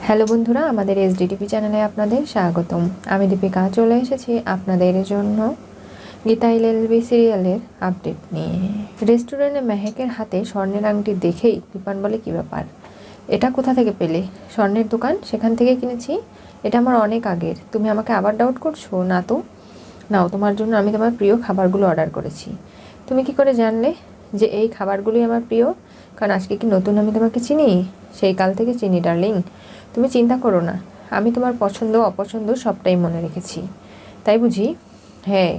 Hello বন্ধুরা, আমাদের SDTV চ্যানেলে আপনাদের স্বাগতম। আমি দীপিকা চলে এসেছি আপনাদের জন্য গীতা এলএলবি সিরিয়ালের আপডেট নিয়ে। রেস্টুরেন্টে মেহেকের হাতে স্বর্ণের আংটি দেখেই কৃপান বলে, কী ব্যাপার, এটা কোথা থেকে পেলে? স্বর্ণের দোকান, সেখান থেকে কিনেছি। এটা আমার অনেক আগের, তুমি আমাকে আবার ডাউট করছো? না তো, নাও, তোমার জন্য আমি তোমার প্রিয় খাবারগুলো অর্ডার করেছি। তুমি কি করে জানলে যে এই খাবারগুলোই আমার প্রিয়? কারণ আজকে কি নতুন আমি তোমাকে চিনি? সেই কাল থেকে চিনি ডার্লিং। তুমি চিন্তা করো না, আমি তোমার পছন্দ অপছন্দ সবটাই মনে রেখেছি। তাই বুঝি? হ্যাঁ,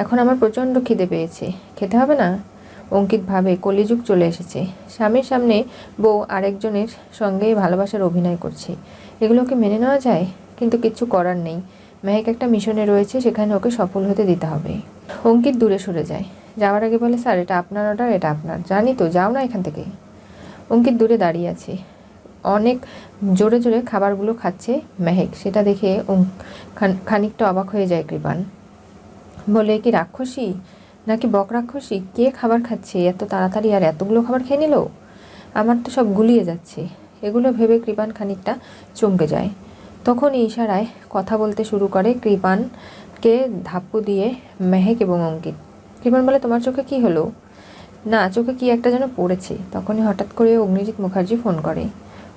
এখন আমার প্রচণ্ড খিদে পেয়েছে, খেতে হবে না? অঙ্কিত ভাবে কলিযুগ চলে এসেছে। স্বামীর সামনে বউ আরেকজনের সঙ্গে ভালোবাসার অভিনয় করছে, এগুলোকে মেনে নেওয়া যায়? কিন্তু কিচ্ছু করার নেই, মেহেক একটা মিশনে রয়েছে, সেখানে ওকে সফল হতে দিতে হবে। অঙ্কিত দূরে সরে যায়, যাওয়ার আগে বলে, স্যার এটা আপনার অর্ডার, এটা আপনার। জানি তো, যাও না এখান থেকে। অঙ্কিত দূরে দাঁড়িয়ে আছে, অনেক জোরে জোরে খাবারগুলো খাচ্ছে মেহেক। সেটা দেখে খানিকটা অবাক হয়ে যায় কৃপান। বলে, কি রাক্ষসী নাকি বক রাক্ষসী? কে খাবার খাচ্ছে এত তাড়াতাড়ি আর এতগুলো খাবার খেয়ে নিল? আমার তো সব গুলিয়ে যাচ্ছে। এগুলো ভেবে কৃপান খানিকটা চমকে যায়। তখন ইশারায় কথা বলতে শুরু করে কৃপানকে ধাপ্পু দিয়ে মেহেক এবং অঙ্কিত। কৃপান বলে, তোমার চোখে কি হলো? না, চোখে কি একটা যেন পড়েছে। তখনই হঠাৎ করে অগ্নিজিৎ মুখার্জি ফোন করে।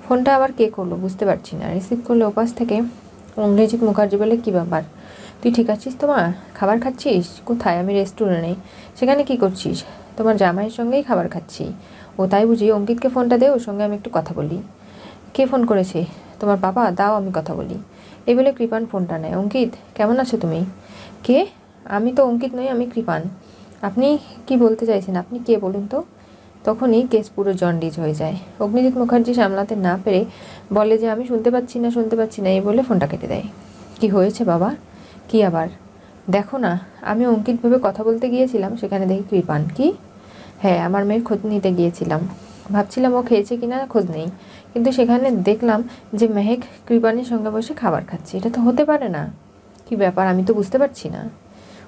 ফোনটা আবার কে করলো বুঝতে পারছি না। রিসিভ করলে ওপাশ থেকে অগ্নিজিৎ মুখার্জি বলে, কী ব্যাপার, তুই ঠিক আছিস তো মা? খাবার খাচ্ছিস কোথায়? আমি রেস্টুরেন্টে। সেখানে কি করছিস? তোমার জামাইয়ের সঙ্গেই খাবার খাচ্ছি। ও তাই বুঝি? অঙ্কিতকে ফোনটা দে, ওর সঙ্গে আমি একটু কথা বলি। কে ফোন করেছে? তোমার বাবা, দাও আমি কথা বলি। এই বলে কৃপান ফোনটা নেয়। অঙ্কিত, কেমন আছো তুমি? কে? আমি তো অঙ্কিত নই, আমি কৃপান। আপনি কি বলতে চাইছেন? আপনি কে বলুন তো? তখনই কেস পুরো জন্ডিস হয়ে যায়। অগ্নিজিৎ মুখার্জি সামলাতে না পেরে বলে যে, আমি শুনতে পাচ্ছি না, এই বলে ফোনটা কেটে দেয়। কি হয়েছে বাবা? কি আবার? দেখো না, আমি অঙ্কিত ভেবে কথা বলতে গিয়েছিলাম, সেখানে দেখি কৃপান। কি? হ্যাঁ, আমার মেয়ের খোঁজ নিতে গিয়েছিলাম, ভাবছিলাম ও খেয়েছে কিনা, খোঁজ নেই। কিন্তু সেখানে দেখলাম যে মেহেক কৃপানের সঙ্গে বসে খাবার খাচ্ছে। এটা তো হতে পারে না। কি ব্যাপার, আমি তো বুঝতে পারছি না।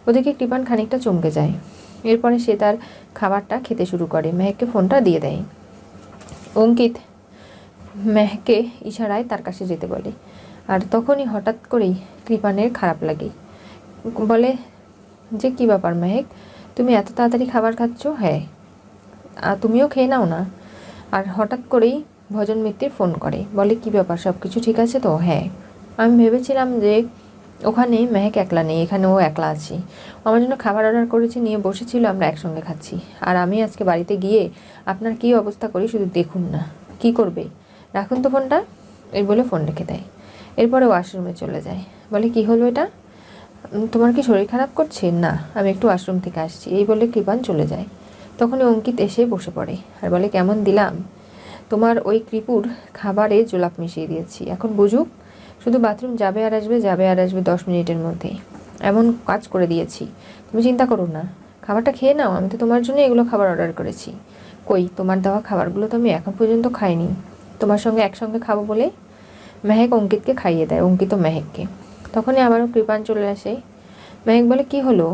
ওদিকে কৃপান খানিকটা চমকে যায়। এরপরে সে তার খাবারটা খেতে শুরু করে, মেহেককে ফোনটা দিয়ে দেয়। অঙ্কিত মেহেককে ইশারায় তার কাছে যেতে বলে। আর তখনই হঠাৎ করেই কৃপানের খারাপ লাগে। বলে যে, কি ব্যাপার মেহেক, তুমি এত তাড়াতাড়ি খাবার খাচ্ছ? হ্যাঁ, তুমিও খেয়ে নাও না। আর হঠাৎ করেই ভজন মিত্তির ফোন করে, বলে, কি ব্যাপার, সব কিছু ঠিক আছে তো? হ্যাঁ, আমি ভেবেছিলাম যে ওখানে মেহেক একলা নেই, এখানে ও একলা আছে। আমার জন্য খাবার অর্ডার করেছে, নিয়ে বসেছিল, আমরা একসঙ্গে খাচ্ছি। আর আমি আজকে বাড়িতে গিয়ে আপনার কী অবস্থা করি শুধু দেখুন না। কি করবে? রাখুন তো ফোনটা। এই বলে ফোন রেখে দেয়। এরপরে ওয়াশরুমে চলে যায়। বলে, কি হলো এটা? তোমার কি শরীর খারাপ করছে? না, আমি একটু ওয়াশরুম থেকে আসছি, এই বলে কৃপান চলে যায়। তখনই অঙ্কিত এসে বসে পড়ে আর বলে, কেমন দিলাম? তোমার ওই কৃপুর খাবারে জোলাপ মিশিয়ে দিয়েছি, এখন বুঝুক। শুধু বাথরুম যাবে আর আসবে, যাবে আর আসবে 10 মিনিটের মধ্যে। এমন কাজ করে দিয়েছি। তুমি চিন্তা করো না, খাবারটা খেয়ে নাও, আমি তো তোমার জন্য এগুলো খাবার অর্ডার করেছি। কই, তোমার দেওয়া খাবারগুলো তো আমি এখন পর্যন্ত খাইনি, তোমার সঙ্গে একসঙ্গে খাবো বলে। মেহেক অঙ্কিতকে খাইয়ে দেয়, অঙ্কিত মেহেককে। তখনই আবারও কৃপান চলে আসে। মেহেক বলে, কি হলো?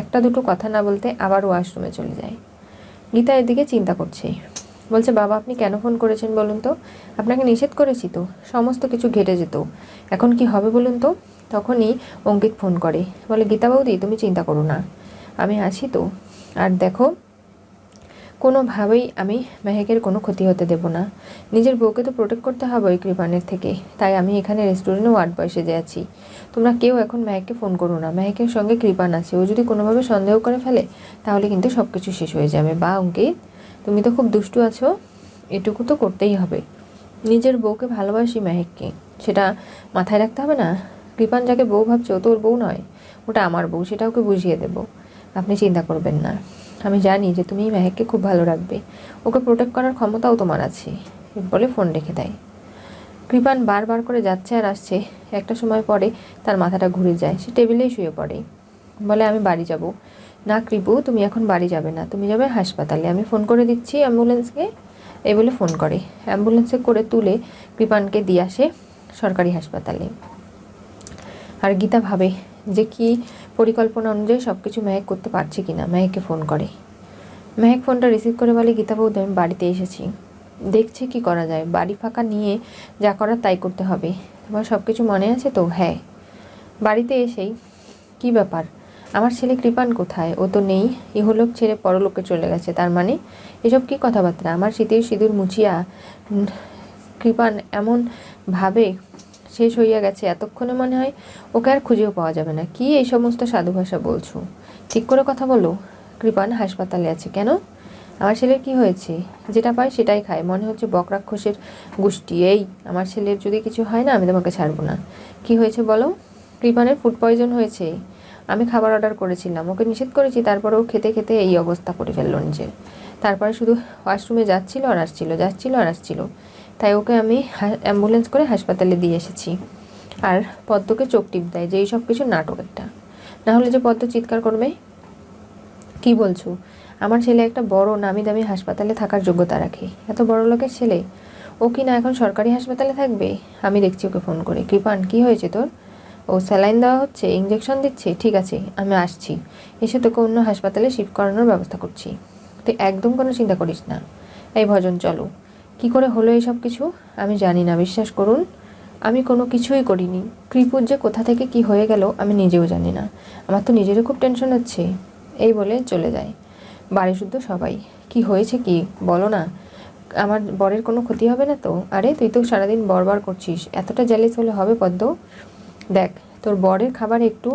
একটা দুটো কথা না বলতে আবার ওয়াশরুমে চলে যায়। গীতা এদিকে চিন্তা করছে, বলছে, বাবা আপনি কেন ফোন করেছেন বলুন তো? আপনাকে নিষেধ করেছি তো, সমস্ত কিছু ঘেটে যেত। এখন কি হবে বলুন তো? তখনই অঙ্কিত ফোন করে, বলে, গীতা বৌদি তুমি চিন্তা করো না, আমি আছি তো। আর দেখো, কোনোভাবেই আমি মেহেকের কোনো ক্ষতি হতে দেব না। নিজের বউকে তো প্রোটেক্ট করতে হবে ওই কৃপানের থেকে, তাই আমি এখানে রেস্টুরেন্টে ওয়ার্ড বয় সেজে আছি। তোমরা কেউ এখন মেহেককে ফোন করো না, মেহেকের সঙ্গে কৃপান আছে, ও যদি কোনোভাবে সন্দেহ করে ফেলে তাহলে কিন্তু সব কিছু শেষ হয়ে যাবে। বা অঙ্কিত, তুমি তো খুব দুষ্টু আছো, এটুকু তো করতেই হবে। নিজের বউকে ভালোবাসি মেহেককে, সেটা মাথায় রাখতে হবে না? কৃপান যাকে বউ ভাবছো ও তো ওর বউ নয়, ওটা আমার বউ, সেটা ওকে বুঝিয়ে দেবো। আপনি চিন্তা করবেন না, আমি জানি যে তুমি মেহেককে খুব ভালো রাখবে, ওকে প্রোটেক্ট করার ক্ষমতাও তোমার আছে, বলে ফোন রেখে দেয়। কৃপান বারবার করে যাচ্ছে আর আসছে। একটা সময় পরে তার মাথাটা ঘুরে যায়, সে টেবিলেই শুয়ে পড়ে। বলে, আমি বাড়ি যাব। না কৃপু, তুমি এখন বাড়ি যাবে না, তুমি যাবে হাসপাতালে, আমি ফোন করে দিচ্ছি অ্যাম্বুলেন্সকে। এই বলে ফোন করে, অ্যাম্বুলেন্সে করে তুলে কৃপানকে দিয়ে আসে সরকারি হাসপাতালে। আর গীতা ভাবে যে কি পরিকল্পনা অনুযায়ী সব কিছু মেহেক করতে পারছে কিনা। মেহেককে ফোন করে, মেহেক ফোনটা রিসিভ করে বলে, গীতা বৌদি আমি বাড়িতে এসেছি। দেখছে কি করা যায়, বাড়ি ফাঁকা নিয়ে যা করার তাই করতে হবে। তোমার সব কিছু মনে আছে তো? হ্যাঁ। বাড়িতে এসেই কি ব্যাপার, আমার ছেলে কৃপান কোথায়? ও তো নেই, ইহলোক ছেড়ে পরলোকে চলে গেছে। তার মানে এসব কি কথাবার্তা? আমার শীতের সিঁদুর মুছিয়া কৃপান এমন ভাবে শেষ হইয়া গেছে, এতক্ষণে মনে হয় ওকে আর খুঁজেও পাওয়া যাবে না। কি এই সমস্ত সাধু ভাষা বলছো? ঠিক করে কথা বলো। কৃপান হাসপাতালে আছে। কেন? আমার ছেলের কি হয়েছে? যেটা পায় সেটাই খায়, মনে হচ্ছে বকরাক্ষসের গোষ্ঠী। এই, আমার ছেলের যদি কিছু হয় না, আমি তোমাকে ছাড়বো না। কি হয়েছে বলো। কৃপানের ফুড পয়জন হয়েছে। আমি খাবার অর্ডার করেছিলাম, ওকে নিষেধ করেছি, তারপরে ও খেতে খেতে এই অবস্থা করে ফেললো নিজের। তারপরে শুধু ওয়াশরুমে যাচ্ছিল আর আসছিল। তাই ওকে আমি অ্যাম্বুলেন্স করে হাসপাতালে দিয়ে এসেছি। আর পদ্মকে চোখ টিপ দেয় যে এই সব কিছু নাটক একটা, না হলে যে পদ্ম চিৎকার করবে। কি বলছো? আমার ছেলে একটা বড় নামি দামি হাসপাতালে থাকার যোগ্যতা রাখে। এত বড় লোকের ছেলে, ও কি না এখন সরকারি হাসপাতালে থাকবে? আমি দেখছি ওকে ফোন করে। কৃপান, কি হয়েছে তোর? ও স্যালাইন দেওয়া হচ্ছে, ইঞ্জেকশন দিচ্ছে। ঠিক আছে, আমি আসছি, এসে তোকে অন্য হাসপাতালে শিফট করানোর ব্যবস্থা করছি। তুই একদম কোনো চিন্তা করিস না। এই ভজন, চলো। কি করে হলো এইসব কিছু? আমি জানি না, বিশ্বাস করুন, আমি কোনো কিছুই করিনি। কৃপুর যে কোথা থেকে কি হয়ে গেল আমি নিজেও জানি না। আমার তো নিজেরও খুব টেনশন হচ্ছে। এই বলে চলে যায়। বাড়ি শুদ্ধ সবাই। কি হয়েছে কি বলো না, আমার বরের কোনো ক্ষতি হবে না তো? আরে তুই তো সারাদিন বরবার করছিস, এতটা জেলাস হলে হবে পদ্ম? দেখ, তোর বরের খাবারে একটু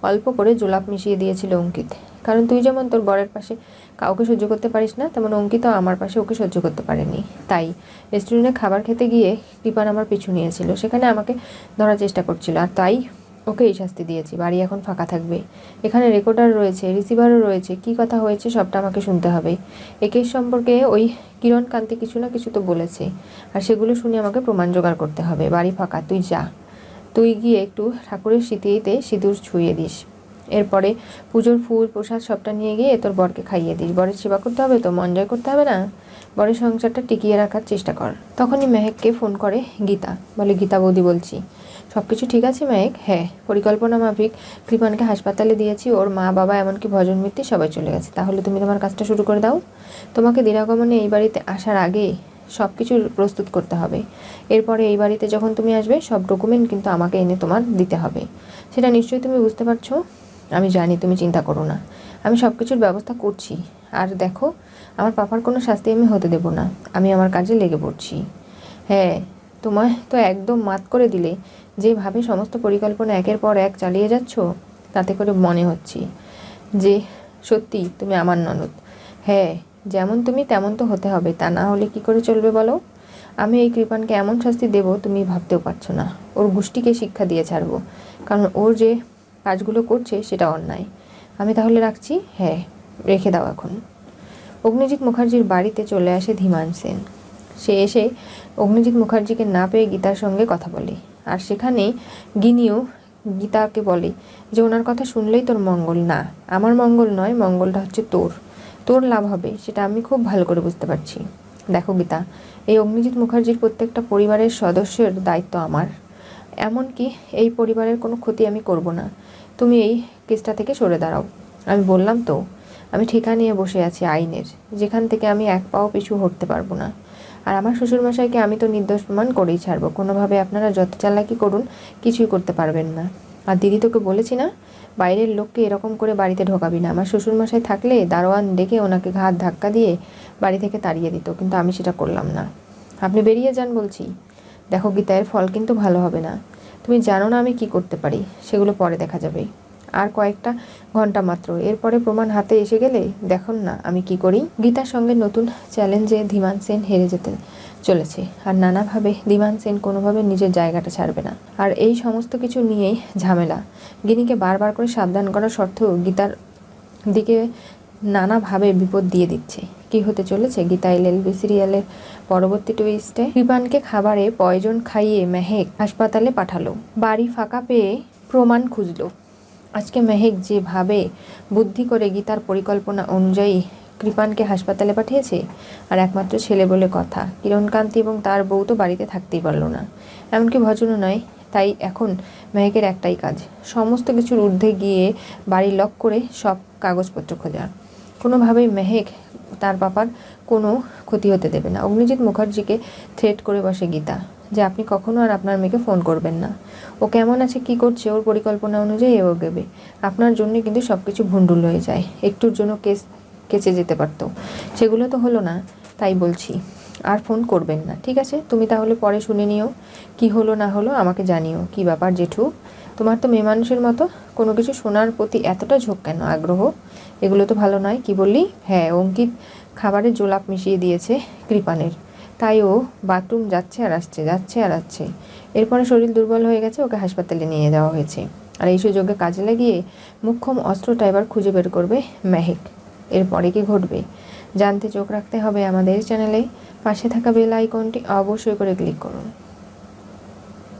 অল্প করে জোলাপ মিশিয়ে দিয়েছিল অঙ্কিত। কারণ তুই যেমন তোর বরের পাশে কাউকে সহ্য করতে পারিস না, তেমন অঙ্কিতও আমার পাশে ওকে সহ্য করতে পারেনি। তাই রেস্টুরেন্টে খাবার খেতে গিয়ে কৃপান আমার পিছু নিয়েছিল, সেখানে আমাকে ধরার চেষ্টা করছিল, আর তাই ওকে এই শাস্তি দিয়েছি। বাড়ি এখন ফাঁকা থাকবে, এখানে রেকর্ডার রয়েছে, রিসিভারও রয়েছে, কি কথা হয়েছে সবটা আমাকে শুনতে হবে। এই কেস সম্পর্কে ওই কিরণ কান্তি কিছু না কিছু তো বলেছে, আর সেগুলো শুনে আমাকে প্রমাণ জোগাড় করতে হবে। বাড়ি ফাঁকা, তুই যা। তুই গিয়ে একটু ঠাকুরের স্মৃতিতে সিঁদুর ছুঁয়ে দিস। এরপরে পুজোর ফুল প্রসাদ সবটা নিয়ে গিয়ে তোর বরকে খাইয়ে দিস। বরের সেবা করতে হবে তো, মন জয় করতে হবে না? বরের সংসারটা টিকিয়ে রাখার চেষ্টা কর। তখনই মেহেককে ফোন করে গীতা। বলে, গীতা বৌদি বলছি। সব কিছু ঠিক আছে মেহেক? হ্যাঁ, পরিকল্পনা মাফিক কৃপানকে হাসপাতালে দিয়েছি, ওর মা বাবা এমনকি ভজন মিত্তি সবাই চলে গেছে। তাহলে তুমি তোমার কাজটা শুরু করে দাও। তোমাকে দিরাগমনে এই বাড়িতে আসার আগে সব কিছু প্রস্তুত করতে হবে। এরপরে এই বাড়িতে যখন তুমি আসবে, সব ডকুমেন্ট কিন্তু আমাকে এনে তোমার দিতে হবে। সেটা নিশ্চয়ই তুমি বুঝতে পারছো। আমি জানি, তুমি চিন্তা করো না, আমি সব কিছুর ব্যবস্থা করছি। আর দেখো, আমার পাপার কোনো শাস্তি আমি হতে দেব না। আমি আমার কাজে লেগে পড়ছি। হ্যাঁ, তোমায় তো একদম মাত করে দিলে। যেভাবে সমস্ত পরিকল্পনা একের পর এক চালিয়ে যাচ্ছ, তাতে করে মনে হচ্ছে যে সত্যি তুমি আমার ননদ। হ্যাঁ, যেমন তুমি তেমন তো হতে হবে, তা না হলে কি করে চলবে বলো? আমি এই কৃপানকে এমন শাস্তি দেব তুমি ভাবতেও পারছো না। ওর গোষ্ঠীকে শিক্ষা দিয়ে ছাড়বো, কারণ ওর যে কাজগুলো করছে সেটা অন্যায়। আমি তাহলে রাখছি। হ্যাঁ, রেখে দাও এখন। অগ্নিজিৎ মুখার্জির বাড়িতে চলে আসে ধীমান সেন। সে এসে অগ্নিজিৎ মুখার্জিকে না পেয়ে গীতার সঙ্গে কথা বলে, আর সেখানে গিনিও গীতাকে বলে যে ওনার কথা শুনলেই তোর মঙ্গল। না, আমার মঙ্গল নয়, মঙ্গলটা হচ্ছে তোর। তোর লাভ হবে সেটা আমি খুব ভালো করে বুঝতে পারছি। দেখো গীতা, এই অগ্নিজিৎ মুখার্জির প্রত্যেকটা পরিবারের সদস্যের দায়িত্ব আমার। এমনকি এই পরিবারের কোনো ক্ষতি আমি করব না। তুমি এই কেসটা থেকে সরে দাঁড়াও। আমি বললাম তো, আমি ঠিকা নিয়ে বসে আছি আইনের, যেখান থেকে আমি এক পাও পিছু হটতে পারবো না। আর আমার শ্বশুরমশাইকে আমি তো নির্দোষ প্রমাণ করেই ছাড়বো। কোনোভাবে আপনারা যত চালাকি করুন, কিছুই করতে পারবেন না। আর দিদি, তোকে বলেছি না, বাইরের লোককে এরকম করে বাড়িতে ঢোকাবি না। আমার শ্বশুরমশাই থাকলে দারোয়ান ডেকে ওনাকে ঘাট ধাক্কা দিয়ে বাড়ি থেকে তাড়িয়ে দিত, কিন্তু আমি সেটা করলাম না। আপনি বেরিয়ে যান বলছি। দেখো গীতা, এর ফল কিন্তু ভালো হবে না। তুমি জানো না আমি কি করতে পারি, সেগুলো পরে দেখা যাবে। আর কয়েকটা ঘন্টা মাত্র, এরপরে প্রমাণ হাতে এসে গেলে দেখুন না আমি কি করি। গীতার সঙ্গে নতুন চ্যালেঞ্জে ধীমান সেন হেরে যেতে চলেছে, আর নানাভাবে ধীমান সেন কোনোভাবে নিজের জায়গাটা ছাড়বে না। আর এই সমস্ত কিছু নিয়েই ঝামেলা। গিনিকে বারবার করে সাবধান করা সত্ত্বেও গীতার দিকে নানাভাবে বিপদ দিয়ে দিচ্ছে। কি হতে চলেছে গীতা এলএলবি সিরিয়ালের পরবর্তী টুইস্টে? কৃপানকে খাবারে পয়জন খাইয়ে মেহেক হাসপাতালে পাঠালো। বাড়ি ফাঁকা পেয়ে প্রমাণ খুঁজলো। আজকে মেহেক যেভাবে বুদ্ধি করে গীতার পরিকল্পনা অনুযায়ী কৃপানকে হাসপাতালে পাঠিয়েছে, আর একমাত্র ছেলে বলে কথা, কিরণকান্তি এবং তার বউ তো বাড়িতে থাকতেই পারল না, এমনকি ভজনও নয়। তাই এখন মেহেকের একটাই কাজ, সমস্ত কিছুর ঊর্ধ্বে গিয়ে বাড়ি লক করে সব কাগজপত্র খোঁজা। কোনোভাবেই মেহেক তার পাপার কোনো ক্ষতি হতে দেবে না। অগ্নিজিৎ মুখার্জিকে থ্রেট করে বসে গীতা যে আপনি কখনো আর আপনার মেয়েকে ফোন করবেন না। ও কেমন আছে, কি করছে, ওর পরিকল্পনা অনুযায়ী এও গেবে। আপনার জন্য কিন্তু সব কিছু ভুন্ডুল হয়ে যায়। একটুর জন্য কেস কেচে যেতে পারতো, সেগুলো তো হলো না। তাই বলছি আর ফোন করবেন না, ঠিক আছে? তুমি তাহলে পরে শুনে নিও, কি হলো না হলো আমাকে জানিও। কি ব্যাপার জেঠু, তোমার তো মেয়ে মানুষের মতো কোনো কিছু শোনার প্রতি এতটা ঝোঁক কেন, আগ্রহ? এগুলো তো ভালো নয়। কি বললি? হ্যাঁ, অঙ্কিত খাবারে জোলাপ মিশিয়ে দিয়েছে কৃপানের, তাই ও বাথরুম যাচ্ছে আর আসছে, যাচ্ছে আর আসছে। এরপরে শরীর দুর্বল হয়ে গেছে, ওকে হাসপাতালে নিয়ে যাওয়া হয়েছে। আর এই সুযোগে কাজে লাগিয়ে মোক্ষম অস্ত্রটা এবার খুঁজে বের করবে মেহেক। এরপরে কি ঘটবে জানতে চোখ রাখতে হবে আমাদের চ্যানেলে। পাশে থাকা বেল আইকনটি অবশ্যই করে ক্লিক করুন।